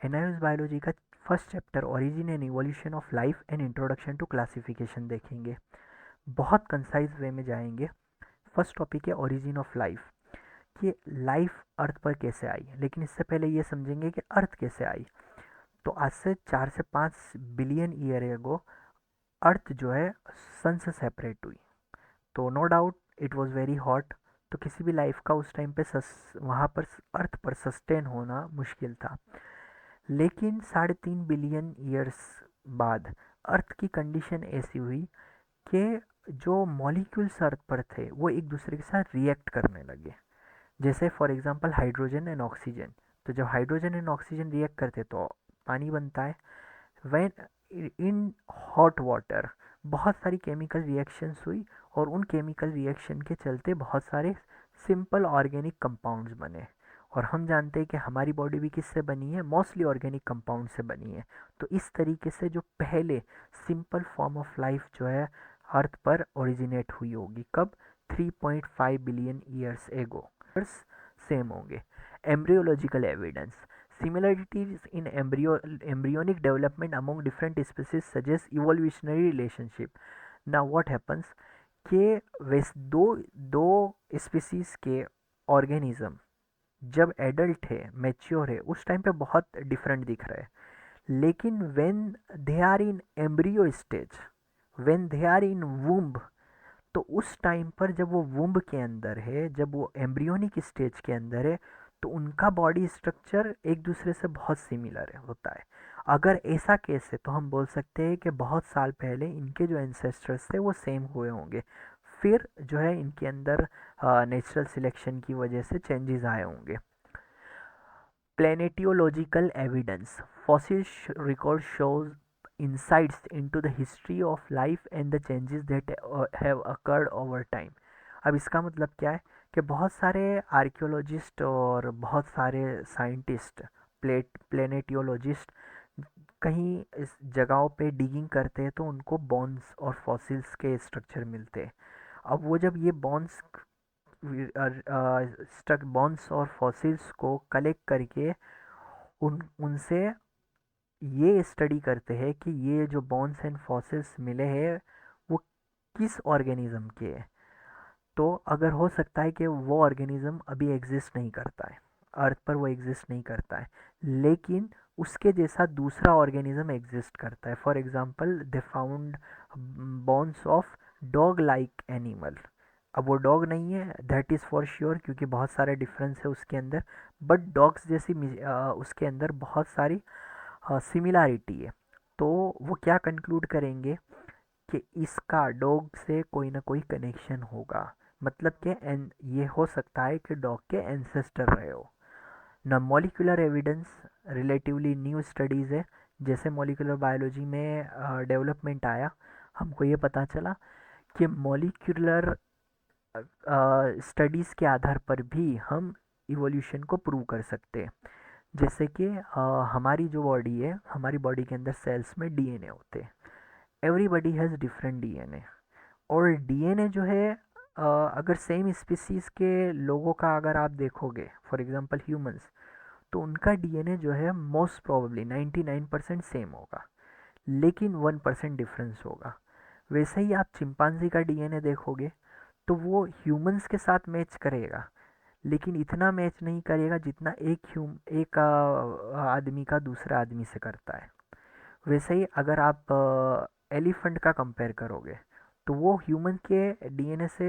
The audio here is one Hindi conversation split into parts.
एनालिसिस बायोलॉजी का first chapter origin and evolution of life and introduction to classification देखेंगे। बहुत कंसाइज वे में जाएंगे। फर्स्ट टॉपिक है ओरिजिन ऑफ लाइफ, कि लाइफ अर्थ पर कैसे आई। लेकिन इससे पहले ये समझेंगे कि अर्थ कैसे आई। तो आज से 4 से 5 बिलियन ईयर एगो अर्थ जो है सन से सेपरेट हुई। तो no doubt it was very hot. तो किसी भी लाइफ का उस टाइम पे वहाँ पर अर्थ पर सस्टेन होना मुश्किल था। लेकिन 3.5 बिलियन ईयर्स बाद अर्थ की कंडीशन ऐसी हुई कि जो मॉलिक्यूल्स अर्थ पर थे वो एक दूसरे के साथ रिएक्ट करने लगे। जैसे for example hydrogen and oxygen. तो जब हाइड्रोजन एंड ऑक्सीजन रिएक्ट करते तो पानी बनता है। व्हेन इन हॉट वाटर बहुत सारी केमिकल रिएक्शंस हुई, और उन केमिकल रिएक्शन के चलते बहुत सारे सिंपल ऑर्गेनिक कंपाउंड्स बने। और हम जानते हैं कि हमारी बॉडी भी किससे बनी है, मोस्टली ऑर्गेनिक कंपाउंड से बनी है। तो इस तरीके से जो पहले सिंपल फॉर्म ऑफ लाइफ जो है अर्थ पर ओरिजिनेट हुई होगी, कब? 3.5 बिलियन ईयर्स एगो। सेम होंगे। Embryological evidence, similarities in embryonic development among different species suggest evolutionary relationship. Now what happens कि वैसे दो दो स्पीसीज के ऑर्गेनिज्म जब एडल्ट है, मैच्योर है, उस टाइम पे बहुत डिफरेंट दिख रहा है। लेकिन when they are in embryo stage, when they are in womb, तो उस टाइम पर जब वो वुम्ब के अंदर है, जब वो एम्ब्रियोनिक स्टेज के अंदर है, तो उनका बॉडी स्ट्रक्चर एक दूसरे से बहुत सिमिलर है होता है। अगर ऐसा केस है तो हम बोल सकते हैं कि बहुत साल पहले इनके जो एंसेस्टर्स थे वो सेम हुए होंगे। फिर जो है इनके अंदर नेचुरल सिलेक्शन की वजह से चेंजेस आए होंगे। Planetological evidence. Fossil record shows insights into the history of life and the changes that have occurred over time. अब इसका मतलब क्या है कि बहुत सारे आर्कियोलॉजिस्ट और बहुत सारे साइंटिस्ट, प्लेनेटियोलॉजिस्ट कहीं इस जगहों पे डिगिंग करते हैं तो उनको बोन्स और फॉसिल्स के स्ट्रक्चर मिलते हैं। अब वो जब ये बोन्स स्ट्रक बोन्स और फॉसिल्स को कलेक्ट करके उनसे ये स्टडी करते हैं कि ये जो बोन्स एंड फॉसिल्स मिले हैं वो किस ऑर्गेनिज्म के हैं। तो अगर हो सकता है कि वो ऑर्गेनिज्म अभी एग्जिस्ट नहीं करता है, अर्थ पर वो एग्जिस्ट नहीं करता है, लेकिन उसके जैसा दूसरा ऑर्गेनिज्म एग्जिस्ट करता है। For example they found bones of dog like animal. अब वो डॉग नहीं है, दैट इज़ फॉर श्योर, क्योंकि बहुत सारे डिफरेंस है उसके अंदर। बट डॉग्स जैसी उसके अंदर बहुत सारी सिमिलैरिटी है। तो वो क्या कंक्लूड करेंगे कि इसका डॉग से कोई ना कोई कनेक्शन होगा। मतलब कि ये हो सकता है कि डॉग के एंसेस्टर रहे हो। न molecular evidence relatively new studies है। जैसे मॉलिक्यूलर बायोलॉजी में डेवलपमेंट आया, हमको ये पता चला कि मॉलिक्यूलर स्टडीज़ के आधार पर भी हम इवोल्यूशन को प्रूव कर सकते हैं। जैसे कि हमारी जो बॉडी है, हमारी बॉडी के अंदर सेल्स में डीएनए होते हैं। Everybody has different DNA. और डीएनए जो है अगर सेम स्पीसीज के लोगों का अगर आप देखोगे, फॉर एग्जांपल ह्यूमंस, तो उनका डीएनए जो है मोस्ट प्रोबेबली 99% सेम होगा, लेकिन 1% डिफरेंस होगा। वैसे ही आप चिंपांजी का डीएनए देखोगे तो वो ह्यूमंस के साथ मैच करेगा, लेकिन इतना मैच नहीं करेगा जितना एक आदमी का दूसरा आदमी से करता है। वैसे ही अगर आप एलिफेंट का कंपेयर करोगे तो वो ह्यूमन के डीएनए से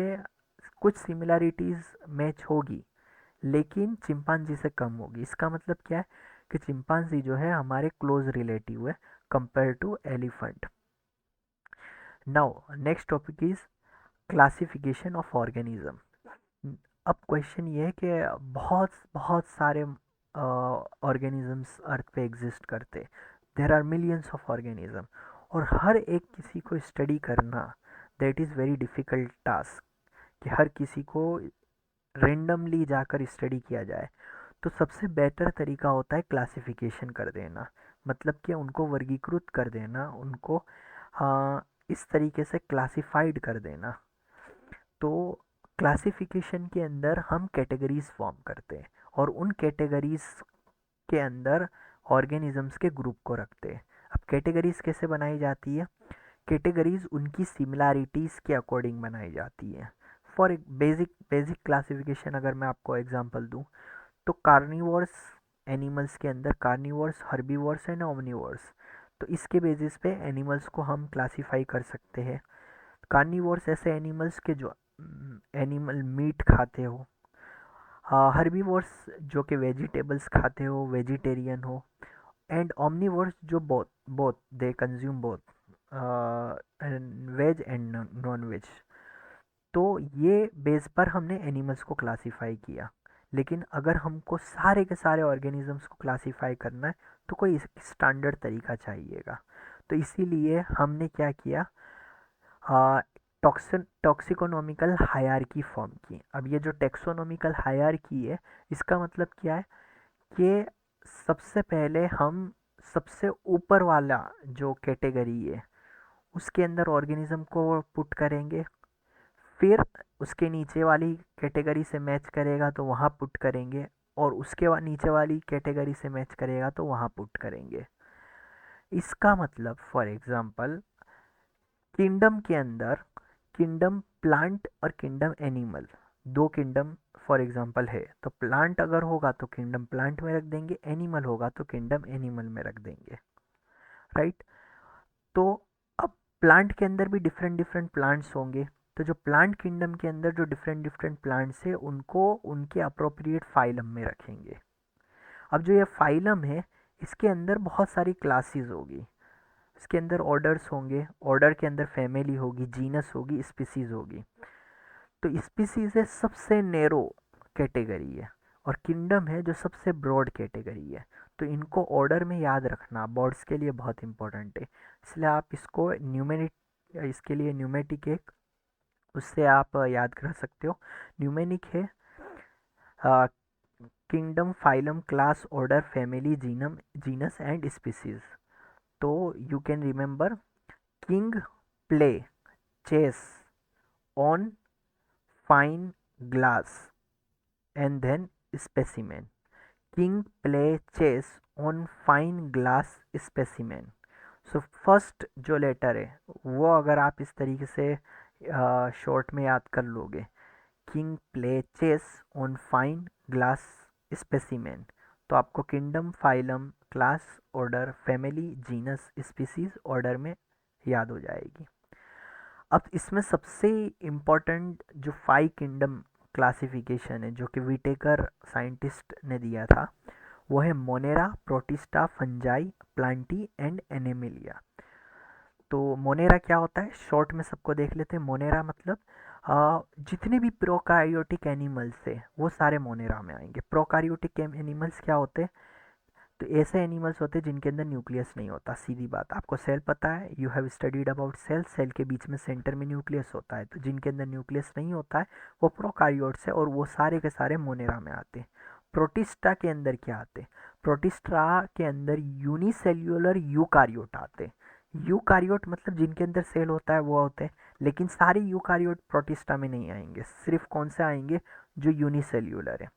कुछ सिमिलैरिटीज़ मैच होगी, लेकिन चिंपांजी से कम होगी। इसका मतलब क्या है कि चिंपांजी जो है हमारे क्लोज रिलेटिव है compare to elephant. Now next topic is classification of organism. अब क्वेश्चन ये है कि बहुत बहुत सारे ऑर्गेनिजम्स अर्थ पे एग्जिस्ट करते, there are millions of organism, और हर एक किसी को स्टडी करना that is very difficult task, कि हर किसी को रेंडमली जाकर स्टडी किया जाए। तो सबसे बेटर तरीका होता है क्लासिफिकेशन कर देना, मतलब कि उनको वर्गीकृत कर देना, उनको इस तरीके से क्लासिफाइड कर देना। तो क्लासिफिकेशन के अंदर हम कैटेगरीज फॉर्म करते हैं, और उन कैटेगरीज के अंदर ऑर्गेनिजम्स के ग्रुप को रखते हैं। अब कैटेगरीज कैसे बनाई जाती है? कैटेगरीज उनकी सिमिलैरिटीज़ के अकॉर्डिंग बनाई जाती है। फॉर एक बेसिक बेसिक क्लासिफिकेशन अगर मैं आपको एग्जांपल दूं, तो कार्निवोर्स एनिमल्स के अंदर कार्निवोर्स, हर्बीवोर्स एंड ओमनिवोर्स, तो इसके बेसिस पे एनिमल्स को हम क्लासीफाई कर सकते हैं। कार्निवोर्स ऐसे एनिमल्स के जो एनिमल मीट खाते हो, हर्बीवोर्स जो कि वेजिटेबल्स खाते हो, वेजिटेरियन हो, एंड omnivores जो both both they consume both veg and non veg. तो ये बेस पर हमने एनिमल्स को क्लासीफाई किया। लेकिन अगर हमको सारे के सारे ऑर्गेनिजम्स को क्लासीफाई करना है तो कोई स्टैंडर्ड तरीका चाहिएगा। तो इसीलिए हमने क्या किया, टॉक्सिकोनॉमिकल हायरार्की फॉर्म की। अब ये जो टेक्सोनॉमिकल हायरार्की है, इसका मतलब क्या है कि सबसे पहले हम सबसे ऊपर वाला जो कैटेगरी है उसके अंदर ऑर्गेनिज्म को पुट करेंगे, फिर उसके नीचे वाली कैटेगरी से मैच करेगा तो वहाँ पुट करेंगे, और उसके नीचे वाली कैटेगरी से मैच करेगा तो वहाँ पुट करेंगे। इसका मतलब फॉर एग्जांपल किंगडम के अंदर किंगडम प्लांट और किंगडम एनिमल, दो किंगडम फॉर एग्जांपल है, तो प्लांट अगर होगा तो किंगडम प्लांट में रख देंगे, एनिमल होगा तो किंगडम एनिमल में रख देंगे, राइट। तो अब प्लांट के अंदर भी डिफरेंट डिफरेंट प्लांट्स होंगे, तो जो प्लांट किंगडम के अंदर जो डिफरेंट डिफरेंट प्लांट्स है उनको उनके अप्रोप्रिएट फाइलम में रखेंगे। अब जो ये फाइलम है इसके अंदर बहुत सारी क्लासेस होगी, इसके अंदर ऑर्डर्स होंगे, ऑर्डर के अंदर फैमिली होगी, जीनस होगी, स्पीसीज होगी। तो स्पीसीज है सबसे नैरो कैटेगरी है, और किंगडम है जो सबसे ब्रॉड कैटेगरी है। तो इनको ऑर्डर में याद रखना बोर्ड्स के लिए बहुत इंपॉर्टेंट है। इसलिए आप इसको न्यूमेरिक, इसके लिए न्यूमेटिक एक उससे आप याद कर सकते हो। न्यूमेनिक है kingdom, phylum, class, order, family, genus, genus and species. तो you can remember king play chess on fine glass and then specimen. King play chess on fine glass specimen. So first जो लेटर है वो अगर आप इस तरीके से शॉर्ट में याद कर लोगे, king play chess on fine glass specimen, तो आपको kingdom, phylum, class, order, family, genus, species order में याद हो जाएगी। अब इसमें सबसे इम्पोर्टेंट जो 5 किंगडम क्लासिफिकेशन है जो कि विटेकर साइंटिस्ट ने दिया था, वो है Monera, protista, fungi, Plantae and Animalia. तो मोनेरा क्या होता है, शॉर्ट में सबको देख लेते हैं। मोनेरा मतलब जितने भी प्रोकारियोटिक एनिमल्स है वो सारे मोनेरा में आएंगे। प्रोकारियोटिक एनिमल्स क्या होते हैं, तो ऐसे एनिमल्स होते हैं जिनके अंदर न्यूक्लियस नहीं होता। सीधी बात, आपको सेल पता है, you have studied about cell, cell के बीच में सेंटर में न्यूक्लियस होता है, तो जिनके अंदर न्यूक्लियस नहीं होता है वो प्रोकारियोट्स है, और वो सारे के सारे मोनेरा में आते हैं। प्रोटिस्टा के अंदर क्या आते हैं, प्रोटिस्टा के अंदर यूनिसेल्यूलर यूकारियोट आते हैं। यूकारियोट मतलब जिनके अंदर सेल होता है वो होते हैं, लेकिन सारे यूकारियोट प्रोटिस्टा में नहीं आएंगे, सिर्फ कौन से आएंगे, जो यूनिसेल्यूलर है।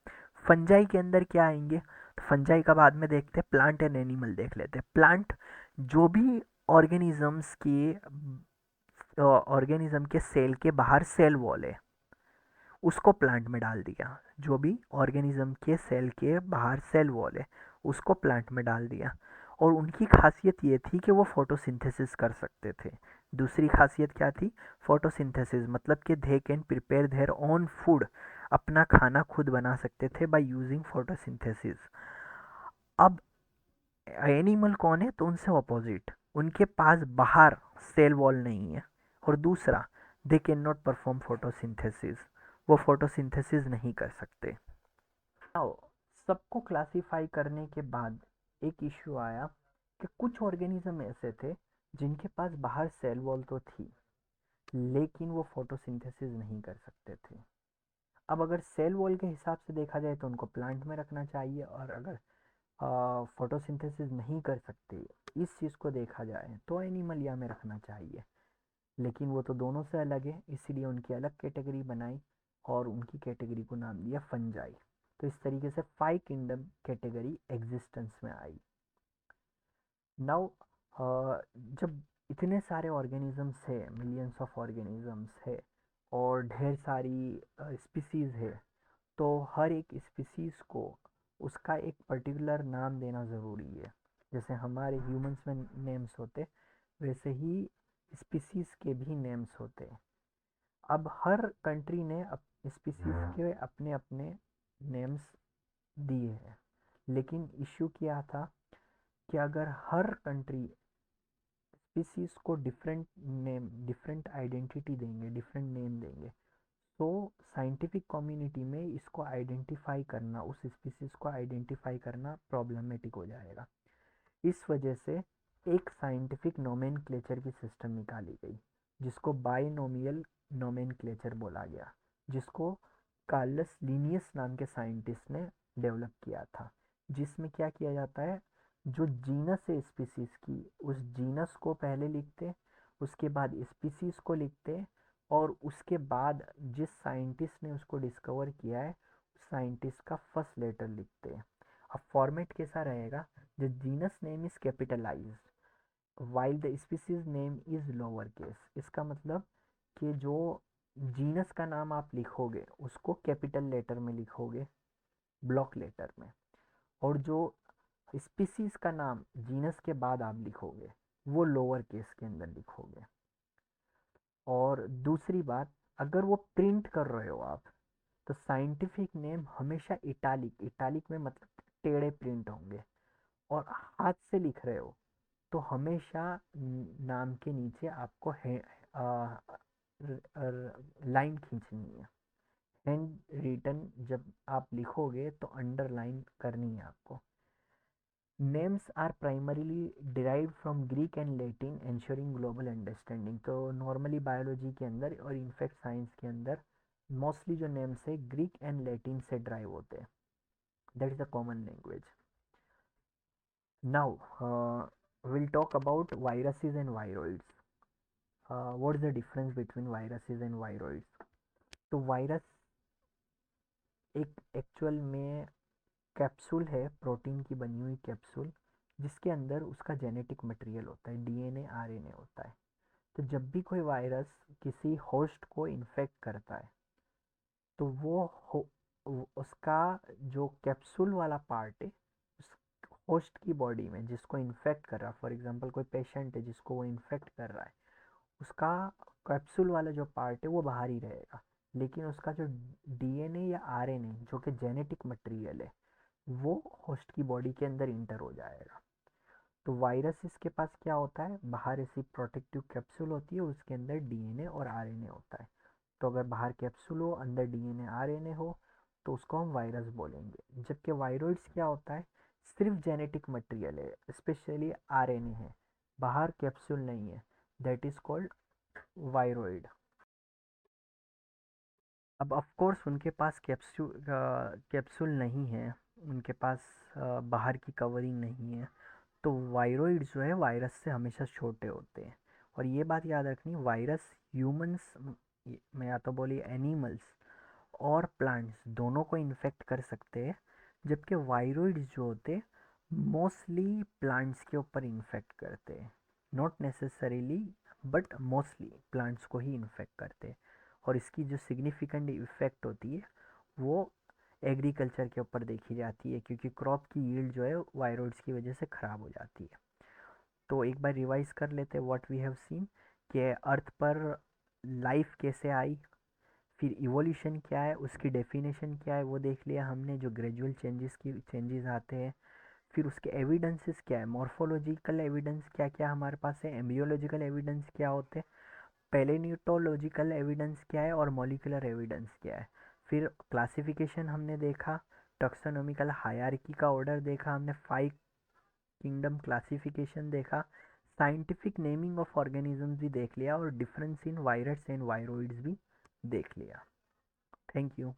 फंजाई के अंदर क्या आएंगे, तो फंजाई का बाद में देखते हैं। प्लांट एंड एनिमल देख लेते हैं। प्लांट जो भी ऑर्गेनिजम्स की ऑर्गेनिज्म के सेल के बाहर सेल वॉल है उसको प्लांट में डाल दिया। जो भी ऑर्गेनिज्म के सेल के बाहर सेल वॉल है उसको प्लांट में डाल दिया, और उनकी खासियत ये थी कि वो फोटोसिंथेसिस कर सकते थे। दूसरी खासियत क्या थी, फोटोसिंथेसिस मतलब कि they can prepare their own food, अपना खाना खुद बना सकते थे बाय यूजिंग फोटोसिंथेसिस। अब एनिमल कौन है, तो उनसे ऑपोजिट, उनके पास बाहर सेल वॉल नहीं है, और दूसरा they can not perform photosynthesis, वो फोटोसिंथेसिस नहीं कर सकते। नाउ सबको क्लासिफाई करने के बाद एक इश्यू आया कि कुछ ऑर्गेनिज्म ऐसे थे जिनके पास बाहर सेल वॉल तो थी लेकिन वो फोटोसिंथेसिस नहीं कर सकते थे। अब अगर सेल वॉल के हिसाब से देखा जाए तो उनको प्लांट में रखना चाहिए, और अगर फोटोसिंथेसिस नहीं कर सकते इस चीज़ को देखा जाए तो एनिमलिया में रखना चाहिए। लेकिन वो तो दोनों से अलग है, इसीलिए उनकी अलग कैटेगरी बनाई और उनकी कैटेगरी को नाम दिया फंजाई। तो इस तरीके से 5 किंगडम कैटेगरी एग्जिस्टेंस में आई। नाउ जब इतने सारे ऑर्गेनिजम्स है, मिलियंस ऑफ ऑर्गेनिजम्स है और ढेर सारी स्पीसीज़ है, तो हर एक स्पीसीज़ को उसका एक पर्टिकुलर नाम देना ज़रूरी है। जैसे हमारे ह्यूमंस में नेम्स होते, वैसे ही स्पीसीज़ के भी नेम्स होते। अब हर कंट्री ने स्पीसीज़ के अपने अपने नेम्स दिए हैं, लेकिन इश्यू क्या था कि अगर हर कंट्री स्पीसीज को डिफरेंट नेम, डिफरेंट आइडेंटिटी देंगे, डिफरेंट नेम देंगे, तो साइंटिफिक कम्युनिटी में इसको आइडेंटिफाई करना, उस स्पीसीज को आइडेंटिफाई करना प्रॉब्लमेटिक हो जाएगा। इस वजह से एक साइंटिफिक नोमेनक्लेचर की सिस्टम निकाली गई, जिसको बाइनोमियल नोमेनक्लेचर बोला गया, जिसको कार्लस लिनियस नाम के साइंटिस्ट ने डेवलप किया था। जिसमें क्या किया जाता है, जो जीनस है स्पीसीज की, उस जीनस को पहले लिखते, उसके बाद स्पीसीज को लिखते, और उसके बाद जिस साइंटिस्ट ने उसको डिस्कवर किया है उस साइंटिस्ट का फर्स्ट लेटर लिखते हैं। अब फॉर्मेट कैसा रहेगा, the genus name is capitalized while the species name is lower case। इसका मतलब कि जो जीनस का नाम आप लिखोगे उसको कैपिटल लेटर में लिखोगे, ब्लॉक लेटर में, और जो स्पीसीज का नाम जीनस के बाद आप लिखोगे वो लोअर केस के अंदर लिखोगे। और दूसरी बात, अगर वो प्रिंट कर रहे हो आप, तो साइंटिफिक नेम हमेशा इटालिक, इटालिक में मतलब टेढ़े प्रिंट होंगे। और हाथ से लिख रहे हो तो हमेशा नाम के नीचे आपको लाइन खींचनी है। हैंड रिटन जब आप लिखोगे तो अंडरलाइन करनी है आपको। Names are primarily derived from Greek and Latin ensuring global understanding. तो नॉर्मली बायोलॉजी के अंदर और इनफैक्ट साइंस के अंदर मोस्टली जो नेम्स है ग्रीक एंड लैटिन से ड्राइव होते हैं। That is the common language. Now we'll talk about viruses and viroids. What is the difference between viruses and viroids? तो वायरस एक एक्चुअल में कैप्सूल है, प्रोटीन की बनी हुई कैप्सूल, जिसके अंदर उसका जेनेटिक मटेरियल होता है, डीएनए आरएनए होता है। तो जब भी कोई वायरस किसी होस्ट को इन्फेक्ट करता है, तो उसका जो कैप्सूल वाला पार्ट है उस होस्ट की बॉडी में जिसको इन्फेक्ट कर रहा है, फॉर एग्जांपल कोई पेशेंट है जिसको वो इन्फेक्ट कर रहा है, उसका कैप्सूल वाला जो पार्ट है वो बाहर ही रहेगा, लेकिन उसका जो डीएनए या आरएनए जो कि जेनेटिक मटेरियल है वो होस्ट की बॉडी के अंदर इंटर हो जाएगा। तो वायरसेस के पास क्या होता है, बाहर ऐसी प्रोटेक्टिव कैप्सूल होती है, उसके अंदर डीएनए और आरएनए होता है। तो अगर बाहर कैप्सूल हो, अंदर डीएनए आरएनए हो, तो उसको हम वायरस बोलेंगे। जबकि वायरोइड्स क्या होता है, सिर्फ जेनेटिक मटेरियल है, स्पेशली आरएनए है, बाहर कैप्सूल नहीं है, दैट इज कॉल्ड वायरोइड। अब ऑफ कोर्स उनके पास कैप्सूल नहीं है, उनके पास बाहर की कवरिंग नहीं है, तो वायरोइड जो है वायरस से हमेशा छोटे होते हैं। और ये बात याद रखनी, वायरस ह्यूमंस में या तो बोलिए एनिमल्स और प्लांट्स दोनों को इन्फेक्ट कर सकते हैं, जबकि वायरोइड्स जो होते मोस्टली प्लांट्स के ऊपर इन्फेक्ट करते हैं, not necessarily but mostly plants को ही इन्फेक्ट करते हैं। और इसकी जो सिग्निफिकेंट इफेक्ट होती है वो एग्रीकल्चर के ऊपर देखी जाती है, क्योंकि क्रॉप की यील्ड जो है वायरोइड्स की वजह से ख़राब हो जाती है। तो एक बार रिवाइज कर लेते हैं व्हाट वी हैव सीन, कि अर्थ पर लाइफ कैसे आई, फिर इवोल्यूशन क्या है, उसकी डेफिनेशन क्या है वो देख लिया हमने, जो ग्रेजुअल चेंजेस आते हैं। फिर उसके एविडेंसेस क्या है, मॉर्फोलॉजिकल एविडेंस क्या क्या हमारे पास है, एम्ब्रियोलॉजिकल एविडेंस क्या होते हैं, पैलेनियोटोलॉजिकल एविडेंस क्या है, और मॉलिक्यूलर एविडेंस क्या है। फिर क्लासिफिकेशन हमने देखा, टैक्सोनॉमिकल हायरार्की का ऑर्डर देखा हमने, 5 किंगडम क्लासिफिकेशन देखा, साइंटिफिक नेमिंग ऑफ ऑर्गेनिजम्स भी देख लिया, और difference in virus and viroids भी देख लिया। Thank you.